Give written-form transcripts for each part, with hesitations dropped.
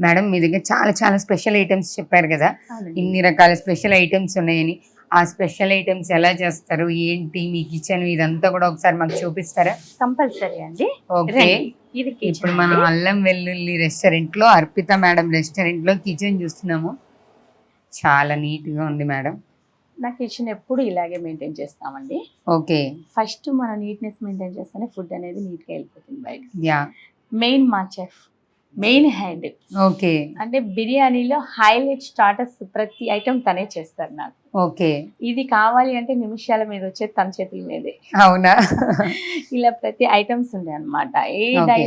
Madam మీ దగ్గర చాలా చాలా స్పెషల్ ఐటమ్స్ చెప్పారు కదా, అవునండి. ఇన్ని రకాల స్పెషల్ ఐటమ్స్ ఉన్నాయని. ఆ స్పెషల్ ఐటమ్స్ ఎలా చేస్తారు, ఏంటి మీ కిచెన్ ఇదంతా కూడా ఒకసారి మాకు చూపిస్తారా? కంపల్సరీ అండి. ఓకే. రండి. ఇది ఇప్పుడు కిచెన్ మనం అండి. అల్లం వెల్లుల్లి రెస్టారెంట్ లో, అర్పిత మేడం రెస్టారెంట్ లో కిచెన్ చూస్తున్నాము. చాలా నీట్ గా ఉంది మేడం. నా కిచెన్ ఎప్పుడు ఇలాగే మెయింటైన్ చేస్తామండి. ఓకే. ఫస్ట్ మనం నీట్నెస్ మెయింటైన్ చేస్తేనే ఫుడ్ అనేది నీట్గా వెళ్ళిపోతుంది బయట. యా. మెయిన్ మా చెఫ్, మెయిన్ హెడ్. ఓకే. అంటే బిర్యానీలో హైలైట్ స్టార్టర్స్ ప్రతి ఐటమ్ తనే చేస్తారు నాకు. ఓకే. ఇది కావాలి అంటే నిమిషాల మీద వచ్చేది తన చేతుల మీదే. అవునా? ఇలా ప్రతి ఐటమ్స్ ఉండే అనమాట. Okay.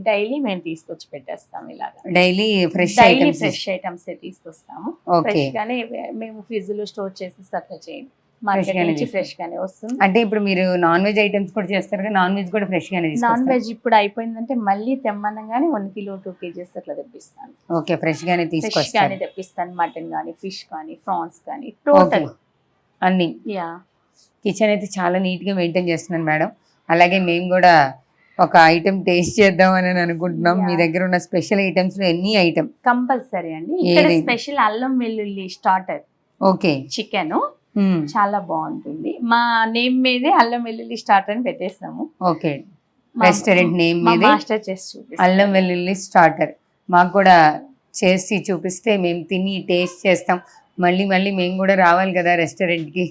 డైలీ మేము తీసుకొచ్చి పెట్టేస్తాం. ఇలాగా daily fresh daily items. Fresh items తీసుకొస్తాము. ఓకే. ఫ్రెష్ గానే మేము ఫ్రిడ్జ్ లో స్టోర్ చేసి అట్లా చేయండి. మార్కెట్ గానే నుంచి తీసుకొస్తాం. ఫ్రెష్ గానే వస్తుంది. అంటే ఇప్పుడు మీరు నాన్ వెజ్ ఐటమ్స్ కూడా చేస్తారు కదా, నాన్ వెజ్ కూడా ఫ్రెష్ గానే నాన్ తీసుకొస్తారు? వెజ్ ఇప్పుడు అయిపోయిందంటే మళ్ళీ తెమ్మనగానే 1 కిలో 2 కేజీస్ అట్లా తెప్పిస్తాను. ఓకే, ఫ్రెష్ గానే ఫ్రెష్ గానే తీసుకొస్తారు. తెప్పిస్తాను. మటన్ కానీ, ఫిష్ కానీ, ప్రాన్స్ కానీ, ఓకే. టోటల్. అన్ని. యా. కిచెన్ అయితే చాలా నీట్ గా మెయింటైన్ చేస్తున్నాను మేడం. అలాగే మేము కూడా ఒక ఐటెం టేస్ట్ చేద్దామని అనుకుంటున్నాం. మీ Yeah. దగ్గర ఉన్న స్పెషల్ ఐటమ్స్ లో ఎన్ని ఐటమ్? కంపల్సరీ అండి. ఇక్కడ ఏది? స్పెషల్ అల్లం వెల్లుల్లి స్టార్టర్ ఓకే. చికెన్ చాలా బాగుంటుంది. మా నేమ్ మీదే అల్లం వెల్లుల్లి స్టార్టర్ అని పెట్టేస్తాము. ఓకే. రెస్టారెంట్ నేమ్ మా మీదే మాస్టర్ చేసి చూపిస్తాను. అల్లం వెల్లుల్లి స్టార్టర్. మాకు కూడా చేసి చూపిస్తే మేము తిని టేస్ట్ చేస్తాం. మళ్ళీ మళ్ళీ మేము కూడా రావాలి కదా రెస్టారెంట్కి.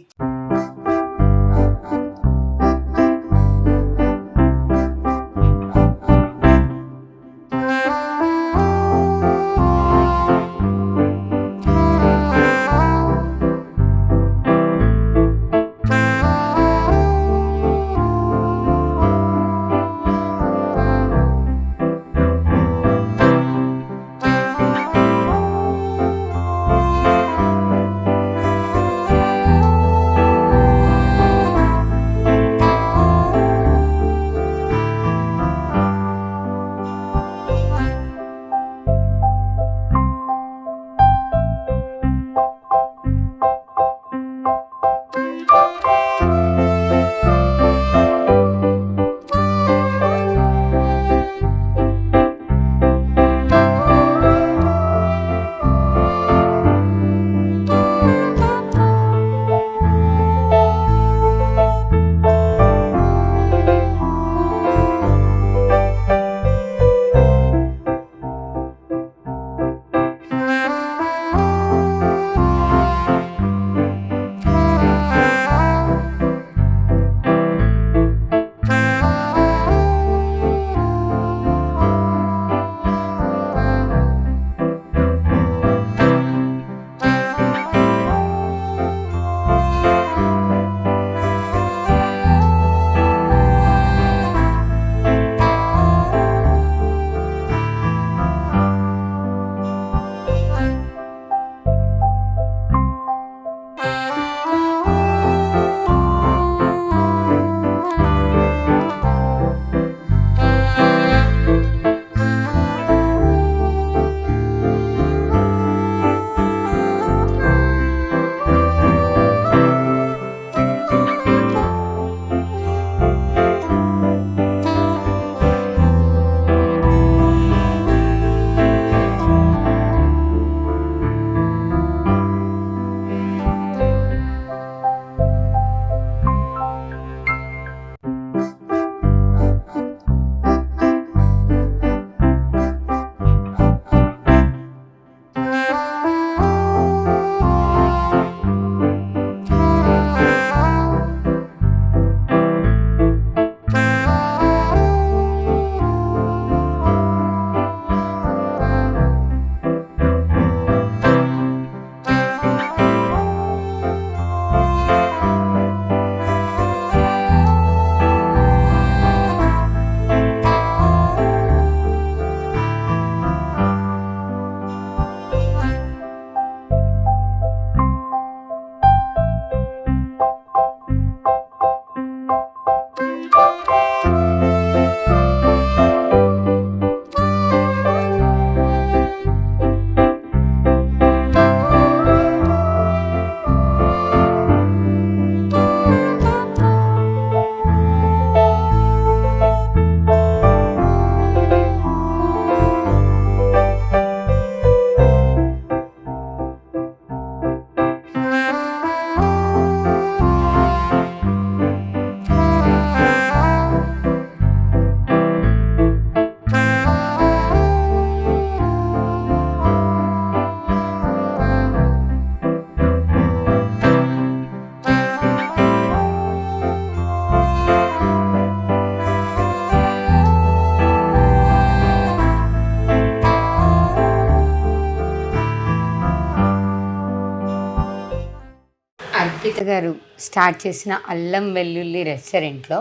అర్పిత గారు స్టార్ట్ చేసిన అల్లం వెల్లుల్లి రెస్టారెంట్లో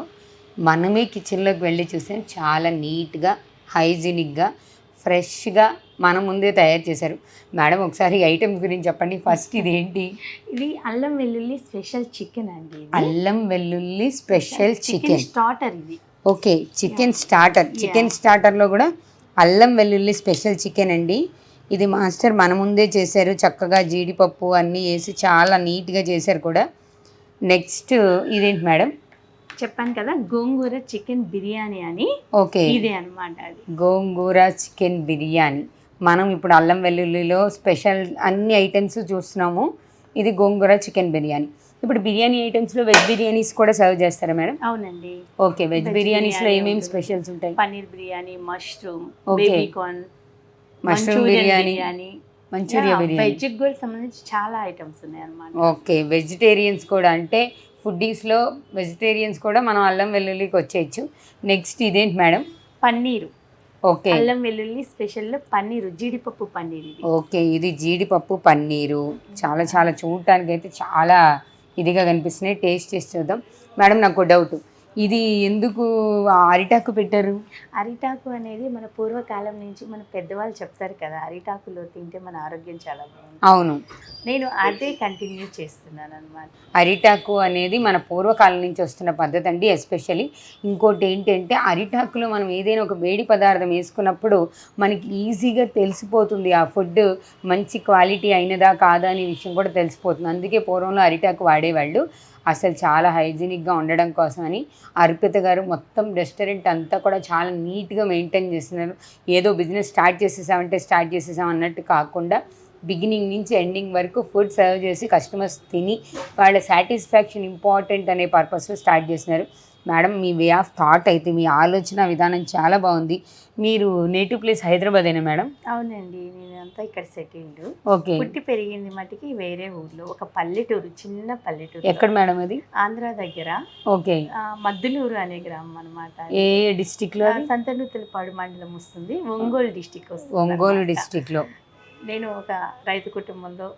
మనమే కిచెన్లోకి వెళ్ళి చూసాం. చాలా నీట్గా, హైజీనిక్గా, ఫ్రెష్గా మన ముందే తయారు చేశారు. మేడం ఒకసారి ఐటమ్స్ గురించి చెప్పండి. ఫస్ట్ ఇదేంటి? ఇది అల్లం వెల్లుల్లి స్పెషల్ చికెన్ అండి. అల్లం వెల్లుల్లి స్పెషల్ చికెన్ స్టార్టర్ ఇది. Okay, chicken starter. చికెన్ స్టార్టర్లో కూడా అల్లం వెల్లుల్లి స్పెషల్ చికెన్ అండి. ఇది మాస్టర్ మన ముందే చేశారు. చక్కగా జీడిపప్పు అన్నీ వేసి చాలా నీట్గా చేశారు కూడా. నెక్స్ట్ ఇదేంటి మేడం? చెప్పాను కదా, గోంగూర చికెన్ బిర్యానీ అని. ఓకే, ఇదే అనమాట. అది గోంగూర చికెన్ బిర్యానీ. మనం ఇప్పుడు అల్లం వెల్లుల్లిలో స్పెషల్ అన్ని ఐటమ్స్ చూస్తున్నాము. ఇది గోంగూర చికెన్ బిర్యానీ. ఇప్పుడు బిర్యానీ ఐటమ్స్లో వెజ్ బిర్యానీస్ కూడా సర్వ్ చేస్తారా మేడం? అవునండి. ఓకే, వెజ్ బిర్యానీస్లో ఏమేమి స్పెషల్స్ ఉంటాయి? Paneer biryani, mushroom, okay, baby corn, mushroom biryani, Manchurian biryani. వెజ్కి కూడా సంబంధించి చాలా ఐటమ్స్ ఉన్నాయి అన్నమాట. ఓకే, వెజిటేరియన్స్ కూడా, అంటే ఫుడ్డీస్లో వెజిటేరియన్స్ కూడా మనం అల్లం వెల్లుల్లికి వచ్చేయచ్చు. నెక్స్ట్ ఇదేంటి మేడం? పన్నీరు. ఓకే, అల్లం వెల్లుల్లి స్పెషల్ పన్నీరు, జీడిపప్పు పన్నీర్ ఇది. ఓకే, ఇది జీడిపప్పు పన్నీరు. చాలా చాలా చూడటానికి అయితే చాలా ఇదిగా కనిపిస్తున్నాయి. టేస్ట్ చేసి చూద్దాం. మేడం నాకు డౌట్, ఇది ఎందుకు అరిటాకు పెట్టారు? అరిటాకు అనేది మన పూర్వకాలం నుంచి మన పెద్దవాళ్ళు చెప్తారు కదా, అరిటాకులో తింటే మన ఆరోగ్యం చాలా బాగుంది. అవును, నేను అదే కంటిన్యూ చేస్తున్నాను అనమాట. అరిటాకు అనేది మన పూర్వకాలం నుంచి వస్తున్న పద్ధతి అండి. ఎస్పెషల్లీ ఇంకోటి ఏంటంటే, అరిటాకులో మనం ఏదైనా ఒక వేడి పదార్థం వేసుకున్నప్పుడు మనకి ఈజీగా తెలిసిపోతుంది ఆ ఫుడ్ మంచి క్వాలిటీ అయినదా కాదా అనే విషయం కూడా తెలిసిపోతుంది. అందుకే పూర్వంలో అరిటాకు వాడేవాళ్ళు. అసలు చాలా హైజీనిక్గా ఉండడం కోసమని అర్పిత గారు మొత్తం రెస్టారెంట్ అంతా కూడా చాలా నీట్గా మెయింటైన్ చేస్తున్నారు. ఏదో బిజినెస్ స్టార్ట్ చేసేసాం అన్నట్టు కాకుండా బిగినింగ్ నుంచి ఎండింగ్ వరకు ఫుడ్ సర్వ్ చేసి కస్టమర్స్ తిని వాళ్ళ సాటిస్ఫాక్షన్ ఇంపార్టెంట్ అనే పర్పస్లో స్టార్ట్ చేస్తున్నారు. Madam, me way of thought అయితే, మీ ఆలోచన విధానం చాలా బాగుంది. మీరు నేటివ్ ప్లేస్ హైదరాబాదేనా మేడం? అవునండి, నేనంతా ఇక్కడ సెటిల్డ్. ఓకే, పుట్టి పెరిగింది మటుకి వేరే ఊర్లో, ఒక పల్లెటూరు, చిన్న పల్లెటూరు. ఎక్కడ మేడం అది? ఆంధ్ర దగ్గర. ఓకే, మద్దులూరు అనే గ్రామం అనమాట. ఏ డిస్టిక్లో? సంతనూతలపాడు మండలం వస్తుంది, ఒంగోలు డిస్టిక్ వస్తుంది. ఒంగోలు డిస్టిక్లో. నేను ఒక రైతు కుటుంబంలో.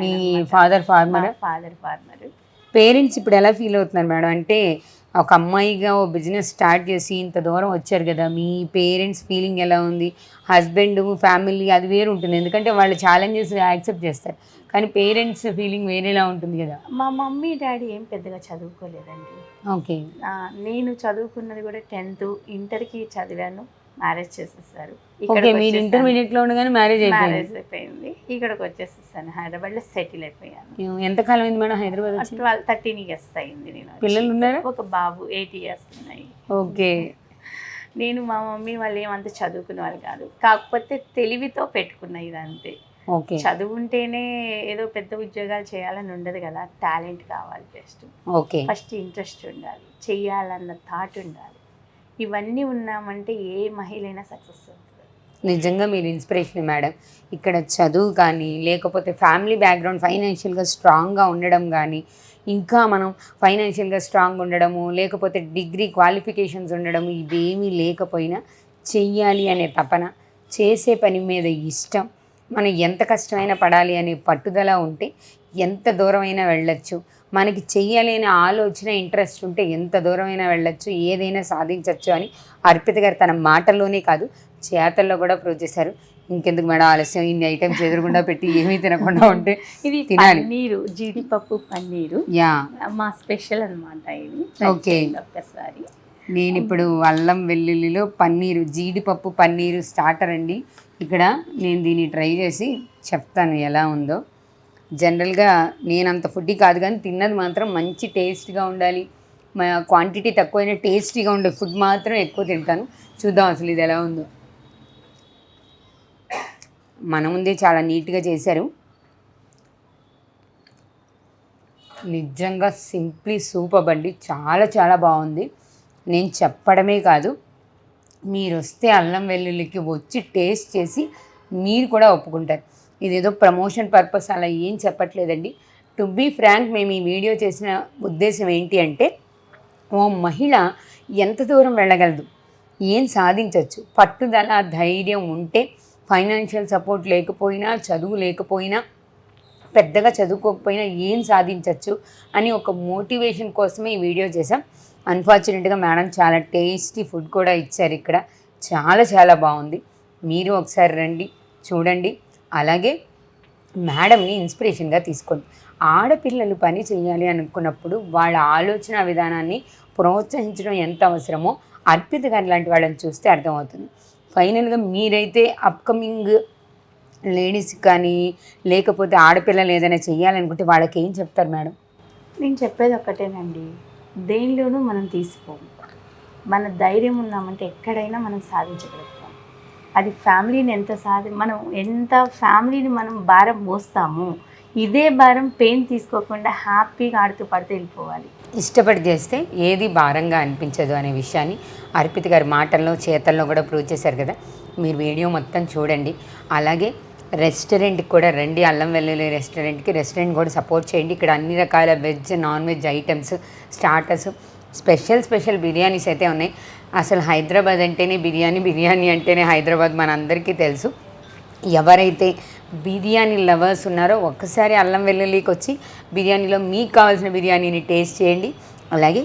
మీ father farmer? Father farmer. Parents ఇప్పుడు ఎలా ఫీల్ అవుతున్నారు మేడం? అంటే ఒక అమ్మాయిగా ఓ బిజినెస్ స్టార్ట్ చేసి ఇంత దూరం వచ్చారు కదా, మీ పేరెంట్స్ ఫీలింగ్ ఎలా ఉంది? హస్బెండ్, ఫ్యామిలీ అది వేరు ఉంటుంది, ఎందుకంటే వాళ్ళు ఛాలెంజెస్ యాక్సెప్ట్ చేస్తారు. కానీ పేరెంట్స్ ఫీలింగ్ వేరేలా ఉంటుంది కదా. మా మమ్మీ డాడీ ఏం పెద్దగా చదువుకోలేదండి. ఓకే, నేను చదువుకున్నది కూడా 10th, ఇంటర్కి చదివాను. మ్యారేజ్ చేసేసారు. ఓకే, మీరు ఇంటర్మీడియట్లో ఉండగానే మ్యారేజ్ అయిపోయింది. ఇక్కడికి వచ్చేసేసాను, హైదరాబాద్లో సెటిల్ అయిపోయాను. ఎంతకాలం అయింది మేడం హైదరాబాద్? 13 years అయింది. నేను పిల్లలు ఉన్నారా? ఒక బాబు, 8 years ఉన్నాయి. ఓకే, నేను మా మమ్మీ వాళ్ళు ఏమంత చదువుకునే వాళ్ళు కాదు, కాకపోతే తెలివితో పెట్టుకున్న ఇది అంతే. ఓకే, చదువుంటేనే ఏదో పెద్ద ఉద్యోగాలు చేయాలని ఉండదు కదా, టాలెంట్ కావాలి. ఓకే, ఫస్ట్ ఇంట్రెస్ట్ ఉండాలి, చెయ్యాలన్న థాట్ ఉండాలి. ఇవన్నీ ఉన్నామంటే ఏ మహిళైనా సక్సెస్ అవుతుంది. నిజంగా మీరు ఇన్స్పిరేషన్ మేడం. ఇక్కడ చదువు కానీ, లేకపోతే ఫ్యామిలీ బ్యాక్గ్రౌండ్ ఫైనాన్షియల్గా స్ట్రాంగ్గా ఉండడం కానీ, ఇంకా మనం ఫైనాన్షియల్గా స్ట్రాంగ్ ఉండడము, లేకపోతే డిగ్రీ క్వాలిఫికేషన్స్ ఉండడము, ఇవేమీ లేకపోయినా చెయ్యాలి అనే తపన, చేసే పని మీద ఇష్టం, మనం ఎంత కష్టమైనా పడాలి అనే పట్టుదల ఉంటే ఎంత దూరమైనా వెళ్ళొచ్చు. మనకి చెయ్యాలి అనే ఆలోచన, ఇంట్రెస్ట్ ఉంటే ఎంత దూరమైనా వెళ్ళొచ్చు, ఏదైనా సాధించవచ్చు అని అర్పిత గారు తన మాటల్లోనే కాదు చేతల్లో కూడా ప్రూవ్ చేశారు. ఇంకెందుకు మేడం ఆలస్యం, ఇన్ని ఐటమ్స్ ఎదురుకుండా పెట్టి ఏమీ తినకుండా ఉంటే ఇది తినాలి. పన్నీరు, జీడిపప్పు పన్నీరు, యా మా స్పెషల్ అనమాట ఇది. ఓకే, ఒక్కసారి నేను ఇప్పుడు అల్లం వెల్లుల్లిలో పన్నీరు, జీడిపప్పు పన్నీరు స్టార్టర్ అండి. ఇక్కడ నేను దీన్ని ట్రై చేసి చెప్తాను ఎలా ఉందో. జనరల్గా నేను అంత ఫుడ్డీ కాదు, కానీ తిన్నది మాత్రం మంచి టేస్ట్గా ఉండాలి. క్వాంటిటీ తక్కువైనా టేస్టీగా ఉండే ఫుడ్ మాత్రం ఎక్కువ తింటాను. చూద్దాం అసలు ఇది ఎలా ఉందో. మన ముందే చాలా నీట్గా చేశారు. నిజంగా సింప్లీ సూపర్ అండి, చాలా చాలా బాగుంది. నేను చెప్పడమే కాదు, మీరు వస్తే అల్లం వెల్లుల్లికి వచ్చి టేస్ట్ చేసి మీరు కూడా ఒప్పుకుంటారు. ఇదేదో ప్రమోషన్ పర్పస్ అలా ఏం చెప్పట్లేదండి. టు బీ ఫ్రాంక్, మేము ఈ వీడియో చేసిన ఉద్దేశం ఏంటి అంటే, ఓ మహిళ ఎంత దూరం వెళ్ళగలదు, ఏం సాధించవచ్చు, పట్టుదల ధైర్యం ఉంటే, ఫైనాన్షియల్ సపోర్ట్ లేకపోయినా, చదువు లేకపోయినా, పెద్దగా చదువుకోకపోయినా ఏం సాధించవచ్చు అని ఒక మోటివేషన్ కోసమే ఈ వీడియో చేసాం. అన్ఫార్చునేట్గా మేడం చాలా టేస్టీ ఫుడ్ కూడా ఇచ్చారు ఇక్కడ. చాలా చాలా బాగుంది. మీరు ఒకసారి రండి, చూడండి. అలాగే మేడంని ఇన్స్పిరేషన్గా తీసుకోండి. ఆడపిల్లలు పని చేయాలి అనుకున్నప్పుడు వాళ్ళ ఆలోచన విధానాన్ని ప్రోత్సహించడం ఎంత అవసరమో అర్పిత గారి లాంటి వాళ్ళని చూస్తే అర్థమవుతుంది. ఫైనల్గా మీరైతే అప్కమింగ్ లేడీస్ కానీ లేకపోతే ఆడపిల్లలు ఏదైనా చేయాలనుకుంటే వాళ్ళకి ఏం చెప్తారు మేడం? నేను చెప్పేది ఒక్కటేనండి, దేనిలోనూ మనం తీసిపోము. మన ధైర్యం ఉన్నామంటే ఎక్కడైనా మనం సాధించగలుగుతాం. అది ఫ్యామిలీని మనం ఎంత ఫ్యామిలీని మనం భారం మోస్తాము, ఇదే భారం పెయిన్ తీసుకోకుండా హ్యాపీగా ఆడుతూ పడుతూ వెళ్ళిపోవాలి. ఇష్టపడి చేస్తే ఏది భారంగా అనిపించదు అనే విషయాన్ని అర్పిత గారి మాటల్లో చేతల్లో కూడా ప్రూవ్ చేశారు కదా. మీరు వీడియో మొత్తం చూడండి. అలాగే రెస్టారెంట్కి కూడా రండి, అల్లం వెల్లుల్లి రెస్టారెంట్ కూడా సపోర్ట్ చేయండి. ఇక్కడ అన్ని రకాల veg non veg items, starters, special biryanis అయితే ఉన్నాయి. అసలు హైదరాబాద్ అంటేనే బిర్యానీ అంటేనే హైదరాబాద్ మనందరికీ తెలుసు. ఎవరైతే బిర్యానీ లవర్స్ ఉన్నారో ఒక్కసారి అల్లం వెల్లుల్లికి వచ్చి బిర్యానీలో మీకు కావాల్సిన బిర్యానీని టేస్ట్ చేయండి. అలాగే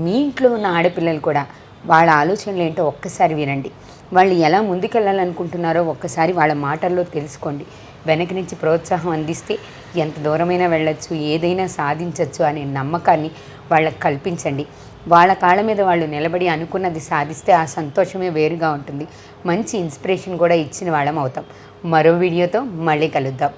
మీ ఇంట్లో ఉన్న ఆడపిల్లలు కూడా వాళ్ళ ఆలోచనలు ఏంటో ఒక్కసారి వినండి. వాళ్ళు ఎలా ముందుకెళ్ళాలనుకుంటున్నారో ఒక్కసారి వాళ్ళ మాటల్లో తెలుసుకోండి. వెనక నుంచి ప్రోత్సాహం అందిస్తే ఎంత దూరమైనా వెళ్ళొచ్చు, ఏదైనా సాధించవచ్చు అనే నమ్మకాన్ని వాళ్ళకి కల్పించండి. వాళ్ళ కాళ్ళ మీద వాళ్ళు నిలబడి అనుకున్నది సాధిస్తే ఆ సంతోషమే వేరుగా ఉంటుంది. మంచి ఇన్స్పిరేషన్ కూడా ఇచ్చిన వాళ్ళం అవుతాం. మరో వీడియోతో మళ్ళీ కలుద్దాం.